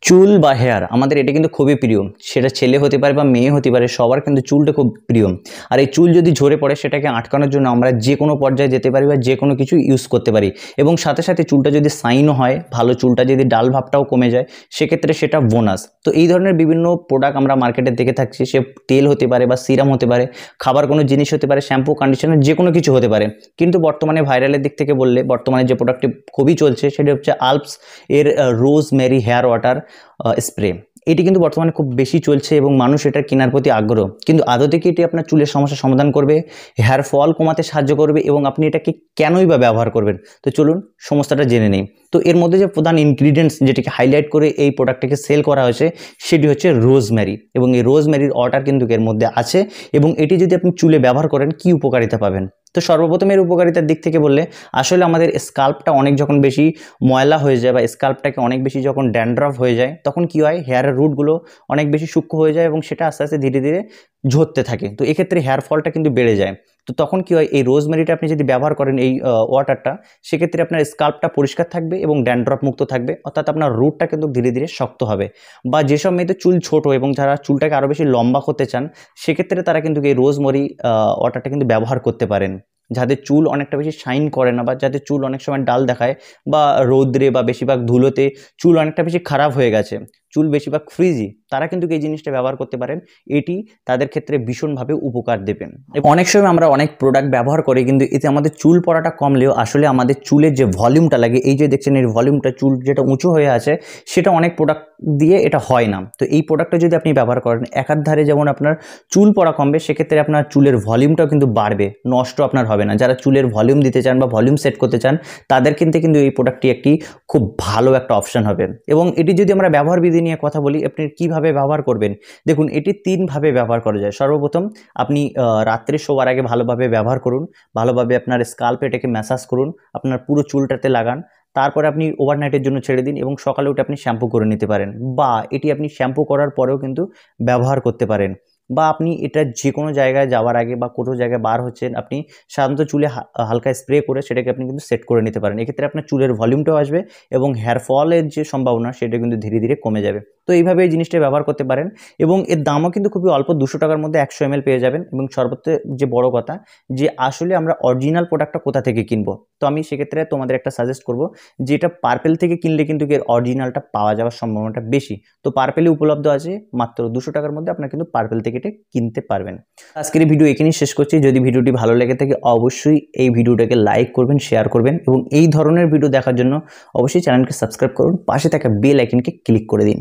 চুল বা হেয়ার আমাদের এটা কিন্তু খুবই প্রিয়। সেটা ছেলে হতে পারে বা মেয়ে হতে পারে, সবার কিন্তু চুলটা খুব প্রিয়। আর এই চুল যদি ঝরে পড়ে সেটাকে আটকানোর জন্য আমরা যে কোনো পর্যায়ে যেতে পারি বা যে কোনো কিছু ইউজ করতে পারি। এবং সাথে সাথে চুলটা যদি শাইনও হয়, ভালো চুলটা যদি ডাল ভাবটাও কমে যায়, সেক্ষেত্রে সেটা বোনাস। তো এই ধরনের বিভিন্ন প্রোডাক্ট আমরা মার্কেটে দেখে থাকছি। সে তেল হতে পারে বা সিরাম হতে পারে, খাবার কোনো জিনিস হতে পারে, শ্যাম্পু, কন্ডিশনার, যে কোনো কিছু হতে পারে। কিন্তু বর্তমানে ভাইরালের দিক থেকে বললে বর্তমানে যে প্রোডাক্টটি খুবই চলছে সেটি হচ্ছে আলপস এর রোজমেরি হেয়ার ওয়াটার স্প্রে। এটি কিন্তু বর্তমানে খুব বেশি চলছে এবং মানুষ এটা কেনার প্রতি আগ্রহ। কিন্তু আদতে কি এটি আপনার চুলের সমস্যার সমাধান করবে, হেয়ার ফল কমাতে সাহায্য করবে এবং আপনি এটাকে কেনই বা ব্যবহার করবেন? তো চলুন সমস্যাটা জেনে নিই। তো এর মধ্যে যে প্রধান ইনগ্রিডিয়েন্টস যেটিকে হাইলাইট করে এই প্রোডাক্টটিকে সেল করা হয়েছে সেটি হচ্ছে রোজমেরি। এবং এই রোজমেরির ওয়াটার কিন্তু এর মধ্যে আছে এবং এটি যদি আপনি চুলে ব্যবহার করেন কি উপকারিতা পাবেন? তো সর্বপ্রথম এর উপকারিতার দিক থেকে বললে আসলে আমাদের স্কাল্পটা অনেক যখন বেশি ময়লা হয়ে যায় বা স্কাল্পটাকে অনেক বেশি যখন ড্যান্ড্রফ হয়ে যায়, তখন কি হয়, হেয়ারের রুটগুলো অনেক বেশি সূক্ষ্ম হয়ে যায় এবং সেটা আস্তে আস্তে ধীরে ধীরে ঝরতে থাকে। তো এক্ষেত্রে হেয়ার ফলটা কিন্তু বেড়ে যায়। তো তখন কি হয়, এই রোজমেরিটা আপনি যদি ব্যবহার করেন এই ওয়াটারটা, সেক্ষেত্রে আপনার স্কাল্পটা পরিষ্কার থাকবে এবং ড্যান্ড্রফ মুক্ত থাকবে, অর্থাৎ আপনার রুটটা কিন্তু ধীরে ধীরে শক্ত হবে। বা যেসব মেয়েদের চুল ছোট এবং যারা চুলটাকে আরও বেশি লম্বা করতে চান, সেক্ষেত্রে তারা কিন্তু এই রোজমেরি ওয়াটারটা কিন্তু ব্যবহার করতে পারেন। যাদের চুল অনেকটা বেশি শাইন করে না বা যাদের চুল অনেক সময় ডাল দেখায় বা রৌদ্রে বা বেশিরভাগ ধুলোতে চুল অনেকটা বেশি খারাপ হয়ে গেছে, চুল বেশিরভাগ ফ্রিজি, তারা কিন্তু এই জিনিসটা ব্যবহার করতে পারেন। এটি তাদের ক্ষেত্রে ভীষণভাবে উপকার দেবেন। অনেক সময় আমরা অনেক প্রোডাক্ট ব্যবহার করি কিন্তু এতে আমাদের চুল পড়াটা কমলেও আসলে আমাদের চুলের যে ভলিউমটা লাগে, এই যে দেখছেন এর ভলিউমটা, চুল যেটা উঁচু হয়ে আছে, সেটা অনেক প্রোডাক্ট দিয়ে এটা হয় না। তো এই প্রোডাক্টটা যদি আপনি ব্যবহার করেন, একার ধারে যেমন আপনার চুল পড়া কমবে, সেক্ষেত্রে আপনার চুলের ভলিউমটাও কিন্তু বাড়বে, নষ্ট আপনার হবে না। যারা চুলের ভলিউম দিতে চান বা ভলিউম সেট করতে চান, তাদের কিন্তু এই প্রোডাক্টটি একটি খুব ভালো একটা অপশান হবে। এবং এটি যদি আমরা ব্যবহার বিধি নিয়ে কথা বলি, আপনি কিভাবে ব্যবহার করবেন, দেখুন এটি তিনভাবে ব্যবহার করা যায়। সর্বপ্রথম আপনি রাত্রে শোবার আগে ভালোভাবে ব্যবহার করুন, ভালোভাবে আপনার স্কাল্পে এটাকে ম্যাসাজ করুন, আপনার পুরো চুলটাতে লাগান। তারপরে আপনি ওভারনাইটের জন্য ছেড়ে দিন এবং সকালে উঠে আপনি শ্যাম্পু করে নিতে পারেন, বা এটি আপনি শ্যাম্পু করার পরেও কিন্তু ব্যবহার করতে পারেন। বা আপনি এটা যে কোনো জায়গায় যাওয়ার আগে বা কোনো জায়গায় বার হচ্ছেন, আপনি সাধারণত চুলে হালকা স্প্রে করে সেটাকে আপনি কিন্তু সেট করে নিতে পারেন। এক্ষেত্রে আপনার চুলের ভলিউমটাও আসবে এবং হেয়ার ফলের যে সম্ভাবনা সেটা কিন্তু ধীরে ধীরে কমে যাবে। তো এইভাবে এই জিনিসটা ব্যবহার করতে পারেন এবং এর দামও কিন্তু খুবই অল্প, 200 টাকার মধ্যে 100 ml পেয়ে যাবেন। এবং সর্বত্র যে বড় কথা, যে আসলে আমরা অরিজিনাল প্রোডাক্টটা কোথা থেকে কিনবো, তো আমি সেক্ষেত্রে তোমাদের একটা সাজেস্ট করব, যেটা পার্পেল থেকে কিনলে কিন্তু এর অরিজিনালটা পাওয়া যাওয়ার সম্ভাবনাটা বেশি। তো পার্পেলে উপলব্ধ আছে মাত্র 200 টাকার মধ্যে, আপনারা কিন্তু পার্পেল থেকে এটা কিনতে পারবেন। আজকের এই ভিডিও এখানেই শেষ করছি। যদি ভিডিওটি ভালো লেগে থাকে অবশ্যই এই ভিডিওটাকে লাইক করবেন, শেয়ার করবেন এবং এই ধরনের ভিডিও দেখার জন্য অবশ্যই চ্যানেলকে সাবস্ক্রাইব করুন, পাশে থাকা বেল আইকনকে ক্লিক করে দিন।